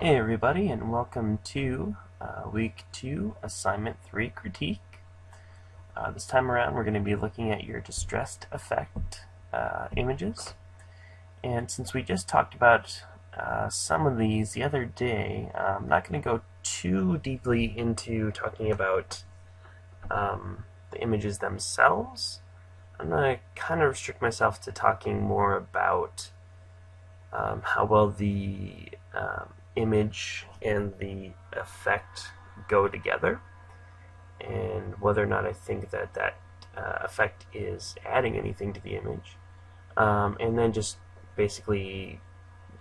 Hey everybody, and welcome to Week 2, Assignment 3 Critique. This time around we're going to be looking at your distressed effect images. And since we just talked about some of these the other day, I'm not going to go too deeply into talking about the images themselves. I'm going to kind of restrict myself to talking more about how well the image and the effect go together, and whether or not I think that effect is adding anything to the image, and then just basically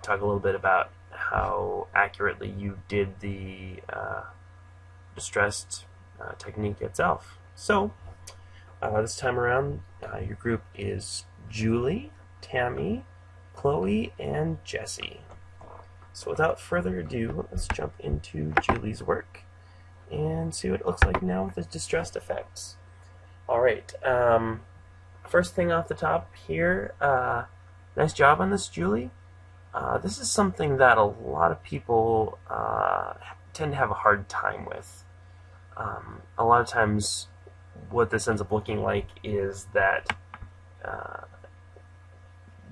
talk a little bit about how accurately you did the distressed technique itself. So this time around, your group is Julie, Tammy, Chloe, and Jessie. So without further ado, let's jump into Julie's work and see what it looks like now with the distressed effects. Alright, first thing off the top here, nice job on this, Julie. This is something that a lot of people tend to have a hard time with. A lot of times what this ends up looking like is that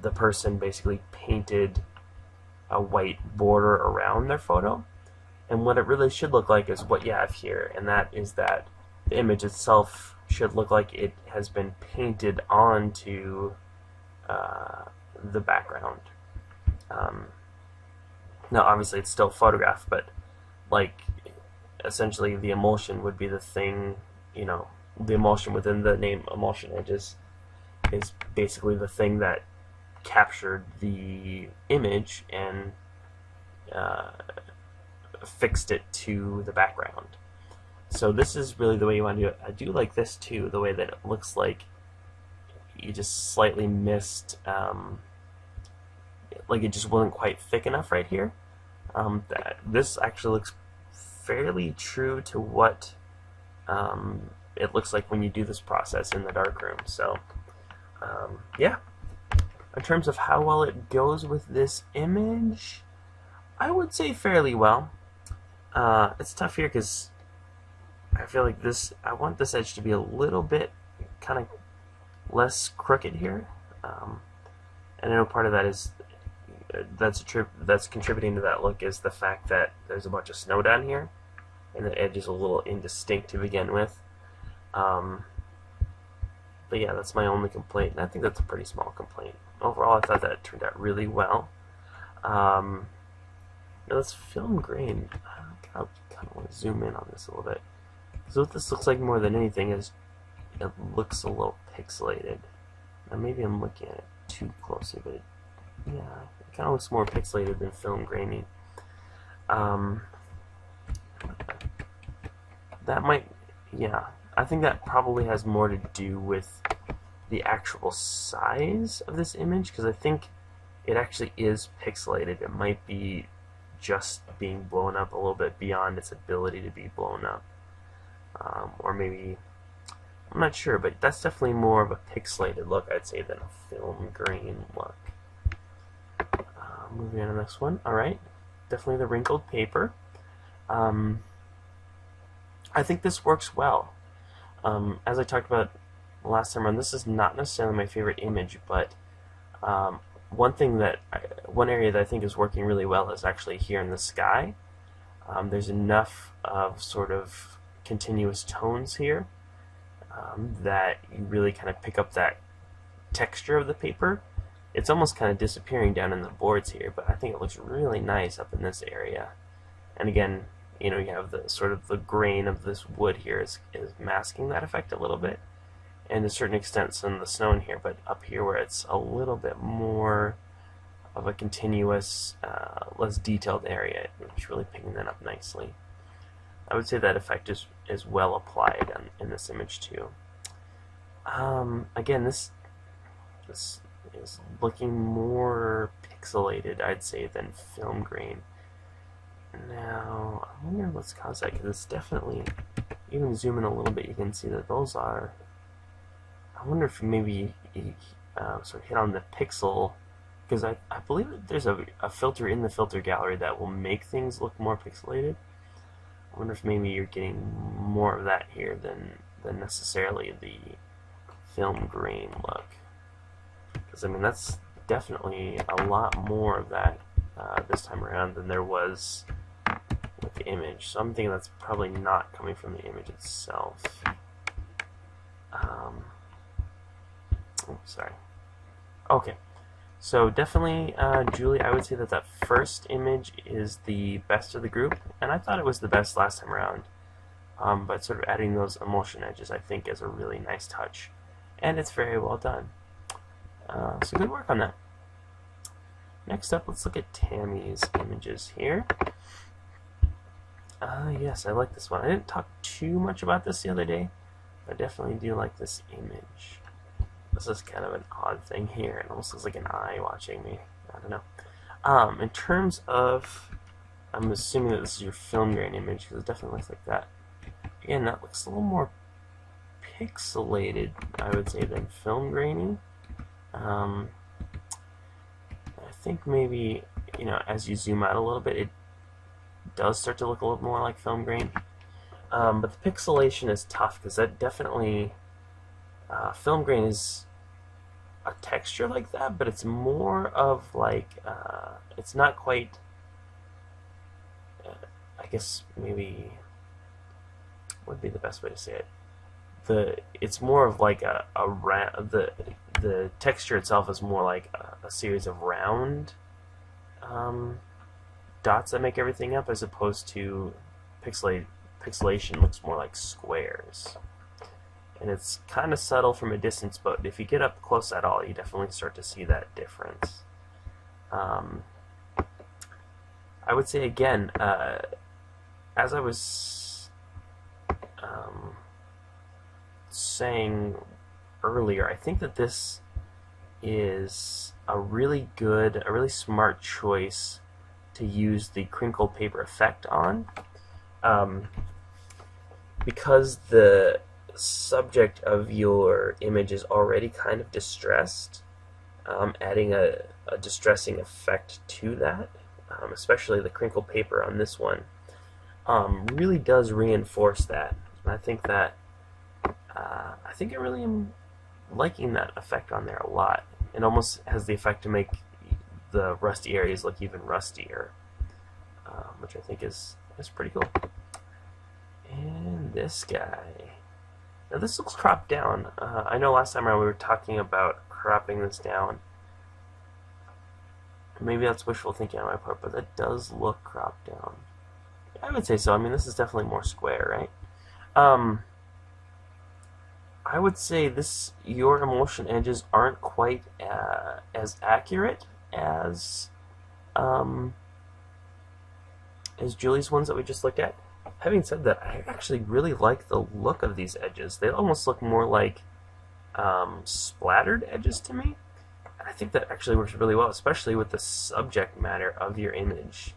the person basically painted a white border around their photo, and what it really should look like is what you have here, and that is that the image itself should look like it has been painted onto the background. Now obviously it's still photographed, but like essentially the emulsion would be the thing, the emulsion within the name emulsion edges is basically the thing that captured the image and fixed it to the background. So this is really the way you want to do it. I do like this too, the way that it looks like you just slightly missed, like it just wasn't quite thick enough right here. This actually looks fairly true to what it looks like when you do this process in the darkroom. So yeah. In terms of how well it goes with this image, I would say fairly well. It's tough here because I feel like I want this edge to be a little bit kind of less crooked here. And I know part of that is that's contributing to that look is the fact that there's a bunch of snow down here, and the edge is a little indistinct to begin with. But yeah, that's my only complaint, and I think that's a pretty small complaint. Overall, I thought that it turned out really well. Now let's film grain. I kind of want to zoom in on this a little bit. So what this looks like more than anything is it looks a little pixelated. Now maybe I'm looking at it too closely, but yeah, it kind of looks more pixelated than film graining. That might, yeah, I think that probably has more to do with the actual size of this image, because I think it actually is pixelated. It might be just being blown up a little bit beyond its ability to be blown up. Or maybe, I'm not sure, but that's definitely more of a pixelated look, I'd say, than a film grain look. Moving on to the next one. Alright, definitely the wrinkled paper. I think this works well. As I talked about last time around, this is not necessarily my favorite image, but one area that I think is working really well is actually here in the sky. There's enough of sort of continuous tones here that you really kind of pick up that texture of the paper. It's almost kind of disappearing down in the boards here, but I think it looks really nice up in this area. And again, you have the sort of the grain of this wood here is masking that effect a little bit, and to a certain extent some of the snow in here, but up here where it's a little bit more of a continuous, less detailed area, it's really picking that up nicely. I would say that effect is well applied in this image too. Again, this is looking more pixelated, I'd say, than film grain. Now, I wonder what's caused that, because it's definitely, even zoom in a little bit, you can see that those are, I wonder if maybe you sort of hit on the pixel because I believe that there's a filter in the filter gallery that will make things look more pixelated. I wonder if maybe you're getting more of that here than necessarily the film grain look. Because I mean, that's definitely a lot more of that this time around than there was with the image. So I'm thinking that's probably not coming from the image itself. Oh, sorry. Okay. So definitely, Julie, I would say that that first image is the best of the group, and I thought it was the best last time around. But sort of adding those emulsion edges, I think, is a really nice touch, and it's very well done. So good work on that. Next up, let's look at Tammy's images here. Yes, I like this one. I didn't talk too much about this the other day, but I definitely do like this image. This is kind of an odd thing here. It almost looks like an eye watching me. I don't know. In terms of, I'm assuming that this is your film grain image, because it definitely looks like that. Again, that looks a little more pixelated, I would say, than film grainy. I think maybe, you know, as you zoom out a little bit, it does start to look a little more like film grain. But the pixelation is tough, because that definitely, film grain is a texture like that, but it's more of like, it's not quite, I guess maybe, what would be the best way to say it? It's more of like the texture itself is more like a series of round dots that make everything up, as opposed to pixelation looks more like squares. And it's kind of subtle from a distance, but if you get up close at all, you definitely start to see that difference. I would say again, as I was saying earlier, I think that this is a really good, a really smart choice to use the crinkled paper effect on, because the subject of your image is already kind of distressed. Adding a distressing effect to that, especially the crinkled paper on this one, really does reinforce that. And I think that I think I really am liking that effect on there a lot. It almost has the effect to make the rusty areas look even rustier, which I think is pretty cool. And this guy. Now this looks cropped down. I know last time around we were talking about cropping this down. Maybe that's wishful thinking on my part, but that does look cropped down. I would say so. I mean, this is definitely more square, right? I would say your emulsion edges aren't quite as accurate as Julie's ones that we just looked at. Having said that, I actually really like the look of these edges. They almost look more like splattered edges to me. I think that actually works really well, especially with the subject matter of your image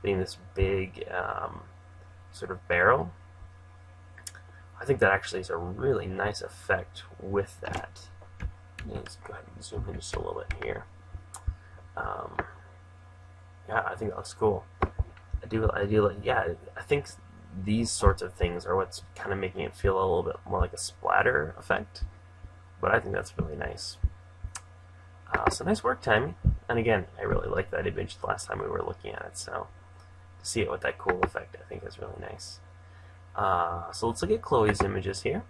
being this big sort of barrel. I think that actually is a really nice effect with that. Let's go ahead and zoom in just a little bit here. Yeah, I think that looks cool. I do. Yeah, I think these sorts of things are what's kind of making it feel a little bit more like a splatter effect. But I think that's really nice. So nice work, Tammy. And again, I really liked that image the last time we were looking at it. So to see it with that cool effect, I think is really nice. So let's look at Chloe's images here.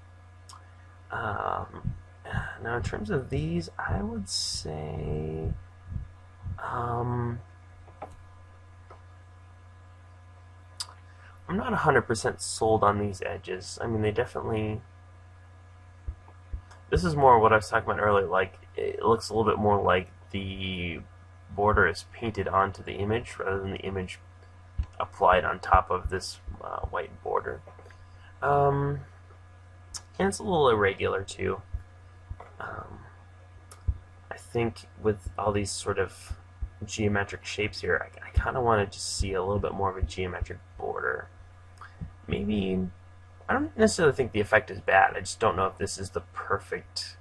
Now in terms of these, I would say I'm not 100% sold on these edges. I mean, they definitely... This is more what I was talking about earlier, like, it looks a little bit more like the border is painted onto the image rather than the image applied on top of this white border. And it's a little irregular too. I think with all these sort of geometric shapes here, I kind of want to just see a little bit more of a geometric border. Maybe, I don't necessarily think the effect is bad, I just don't know if this is the perfect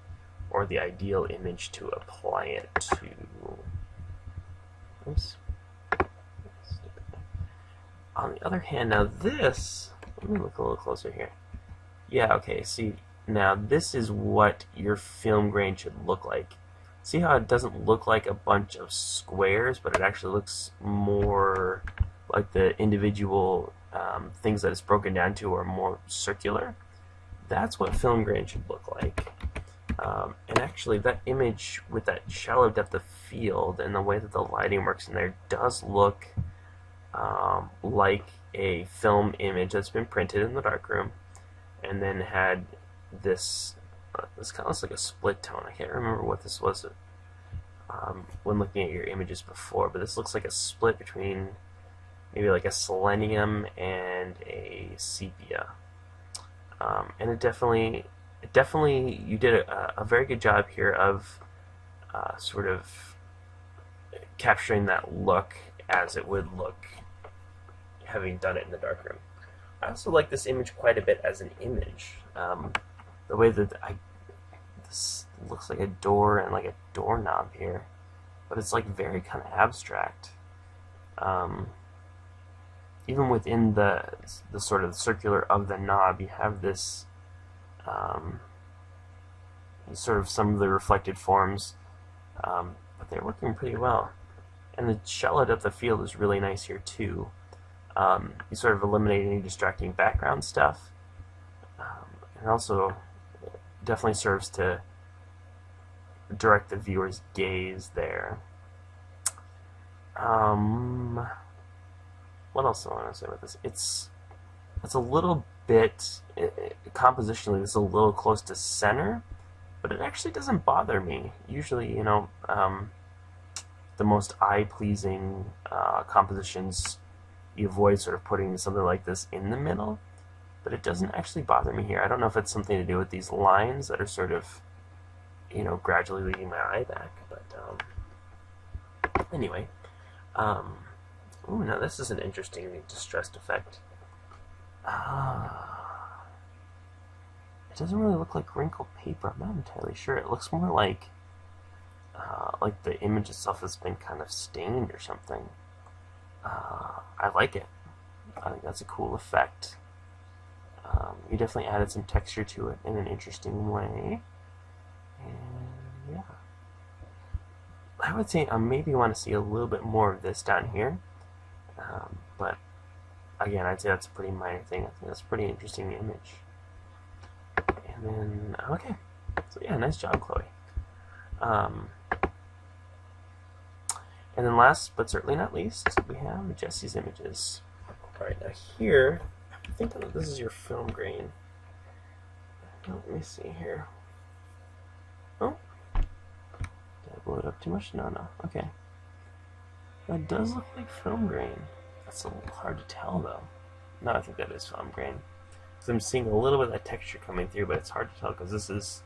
or the ideal image to apply it to. Oops. On the other hand, now this, let me look a little closer here. Yeah, okay, see, now this is what your film grain should look like. See how it doesn't look like a bunch of squares, but it actually looks more like the individual things that it's broken down to are more circular? That's what film grain should look like. And actually, that image with that shallow depth of field and the way that the lighting works in there does look like a film image that's been printed in the darkroom and then had this this kind of looks like a split tone. I can't remember what this was when looking at your images before, but this looks like a split between maybe like a selenium and a sepia. And it definitely you did a very good job here of sort of capturing that look as it would look having done it in the darkroom. I also like this image quite a bit as an image. The way that this looks like a door and like a doorknob here, but it's like very kind of abstract. Even within the sort of circular of the knob, you have this sort of some of the reflected forms, but they're working pretty well. And the shallow depth of field is really nice here too. You sort of eliminate any distracting background stuff, and also definitely serves to direct the viewer's gaze there. What else do I want to say about this? It's a little bit compositionally, it's a little close to center, but it actually doesn't bother me. Usually, you know, the most eye-pleasing compositions, you avoid sort of putting something like this in the middle, but it doesn't actually bother me here. I don't know if it's something to do with these lines that are sort of, you know, gradually leading my eye back, but anyway. Ooh, now this is an interesting distressed effect. It doesn't really look like wrinkled paper. I'm not entirely sure. It looks more like the image itself has been kind of stained or something. I like it. I think that's a cool effect. You definitely added some texture to it in an interesting way. And yeah. I would say I maybe want to see a little bit more of this down here. But again, I'd say that's a pretty minor thing. I think that's a pretty interesting image. And then, okay. So yeah, nice job, Chloe. And then last, but certainly not least, we have Jesse's images. Alright, now here, I think that this is your film grain. Oh, let me see here. Oh. Did I blow it up too much? No. Okay. That does look like film grain. That's a little hard to tell, though. No, I think that is film grain. Because I'm seeing a little bit of that texture coming through, but it's hard to tell because this is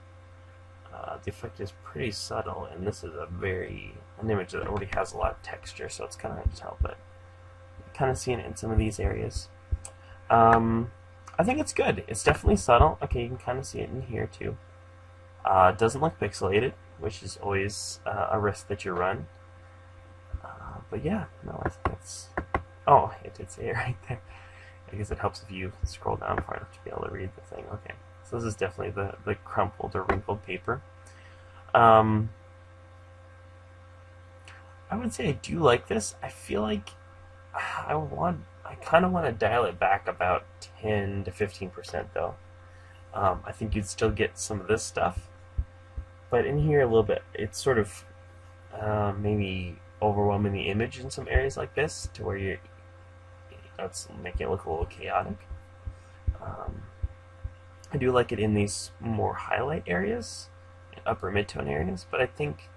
the effect is pretty subtle, and this is an image that already has a lot of texture, so it's kind of hard to tell, but you're kind of seeing it in some of these areas. I think it's good. It's definitely subtle. Okay, you can kind of see it in here too. It doesn't look pixelated, which is always a risk that you run. But yeah, no, I think that's... Oh, it did say it right there. I guess it helps if you scroll down far enough to be able to read the thing. Okay, so this is definitely the crumpled or wrinkled paper. I would say I do like this. I feel like I kind of want to dial it back about 10 to 15% though. I think you'd still get some of this stuff, but in here a little bit, it's sort of maybe overwhelming the image in some areas like this to where it's making it look a little chaotic. I do like it in these more highlight areas, upper mid-tone areas, but I think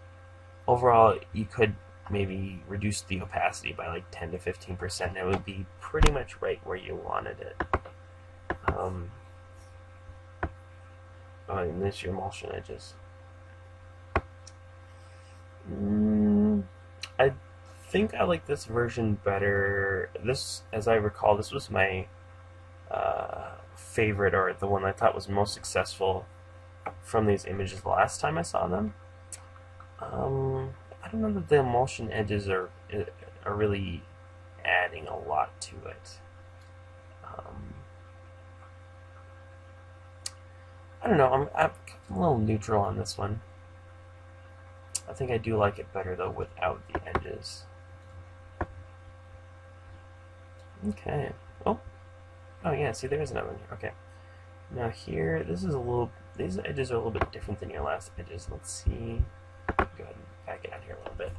overall you could maybe reduce the opacity by like 10 to 15%, and it would be pretty much right where you wanted it. And this your emulsion edges. I think I like this version better. This, as I recall, this was my favorite, or the one I thought was most successful from these images the last time I saw them. I don't know that the emulsion edges are are really adding a lot to it. I don't know, I'm a little neutral on this one. I think I do like it better though without the edges. Okay. Oh yeah, see there's another one here. Okay. Now here, these edges are a little bit different than your last edges. Let's see. Go ahead and back it out here a little bit.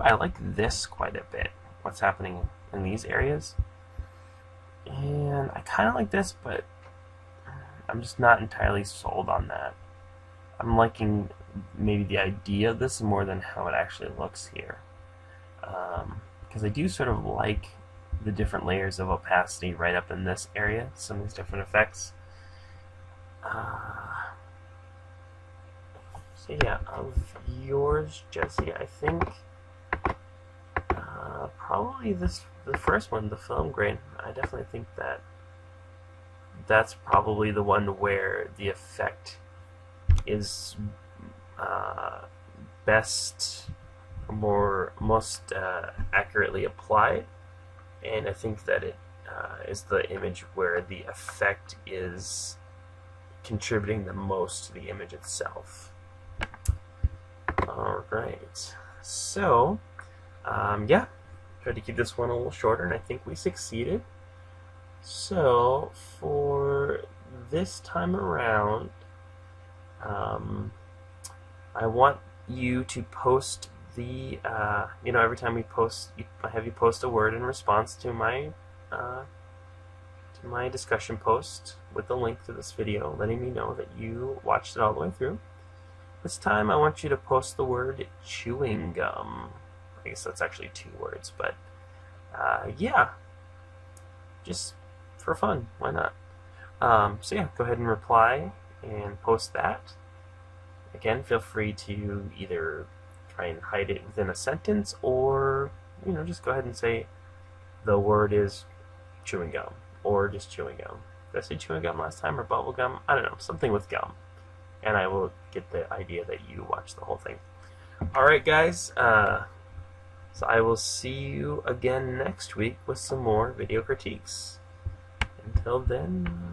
I like this quite a bit. What's happening in these areas. And I kind of like this, but I'm just not entirely sold on that. I'm liking maybe the idea of this more than how it actually looks here. Because I do sort of like the different layers of opacity right up in this area, some of these different effects. So yeah, of yours, Jesse, I think probably the first one, the film grain. I definitely think that's probably the one where the effect is most accurately applied, and I think that it is the image where the effect is contributing the most to the image itself. Alright, so yeah, tried to keep this one a little shorter, and I think we succeeded. So for this time around, I want you to post the, every time we post, I have you post a word in response to my discussion post with the link to this video, letting me know that you watched it all the way through. This time I want you to post the word chewing gum. I guess that's actually 2 words, but yeah, just for fun, why not? So yeah, go ahead and reply and post that. Again, feel free to either try and hide it within a sentence, or just go ahead and say the word is chewing gum, or just chewing gum. Did I say chewing gum last time, or bubble gum? I don't know, something with gum. And I will get the idea that you watched the whole thing. Alright guys, so I will see you again next week with some more video critiques. Until then,